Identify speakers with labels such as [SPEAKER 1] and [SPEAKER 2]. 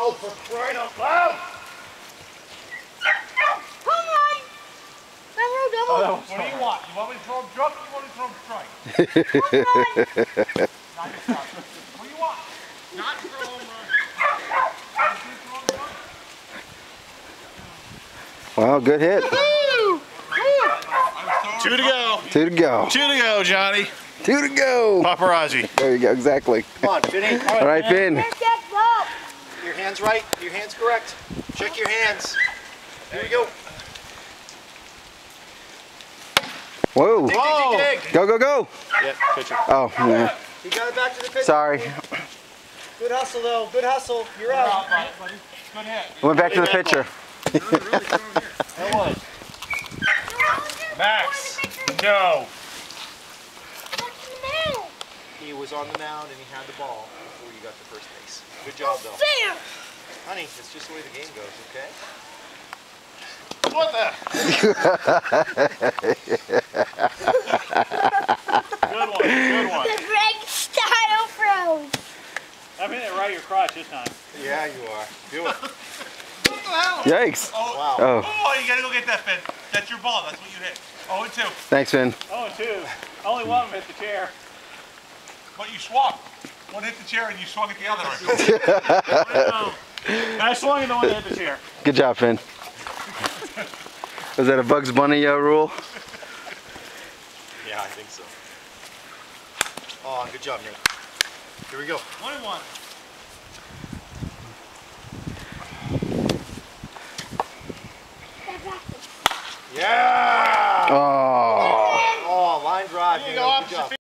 [SPEAKER 1] Oh, for crying out loud!
[SPEAKER 2] Come on!
[SPEAKER 3] What do you want? You want me to throw him drunk or you want me to throw him straight? Not yourself. What do you want? Not throw him
[SPEAKER 4] Well, good hit.
[SPEAKER 1] Two to go.
[SPEAKER 4] Two to go.
[SPEAKER 1] Two to go, Johnny.
[SPEAKER 4] Two to go.
[SPEAKER 1] Paparazzi.
[SPEAKER 4] There you go, exactly.
[SPEAKER 1] Come on, Vinny.
[SPEAKER 4] All right, Finn.
[SPEAKER 1] Your hands right. Your hands correct. Check your hands. Here we go.
[SPEAKER 4] Whoa.
[SPEAKER 1] Dig, dig, dig, dig.
[SPEAKER 4] Go, go, go.
[SPEAKER 1] Yeah, pitcher.
[SPEAKER 4] Oh, yeah.
[SPEAKER 1] You got it back to the pitcher.
[SPEAKER 4] Sorry.
[SPEAKER 1] Good hustle, though. Good hustle. You're out.
[SPEAKER 3] Good hit.
[SPEAKER 4] Went back to the pitcher.
[SPEAKER 3] That was. Max, no.
[SPEAKER 1] He was on the mound and he had the ball before you got to first base. Good job, though.
[SPEAKER 2] Fair.
[SPEAKER 1] Honey, it's just the way the game goes, okay?
[SPEAKER 3] What the? Good one, good one.
[SPEAKER 2] The Greg style froze.
[SPEAKER 3] I'm hitting it right at your crotch this time.
[SPEAKER 1] Yeah, you are. Do it.
[SPEAKER 3] What the hell?
[SPEAKER 4] Yikes.
[SPEAKER 1] Wow.
[SPEAKER 4] Oh,
[SPEAKER 3] Oh, you gotta go get that, Finn. That's your ball. That's what you hit. 0-2.
[SPEAKER 4] thanks, Finn.
[SPEAKER 3] 0-2. Only one of them hit the chair. But you swapped. One hit the chair and you swung at the other. I swung at the one that hit the chair.
[SPEAKER 4] Good job, Finn. Was that a Bugs Bunny rule?
[SPEAKER 1] Yeah, I think so. Oh, good job, Nate. Here we go.
[SPEAKER 3] 1-1.
[SPEAKER 1] Yeah!
[SPEAKER 4] Oh.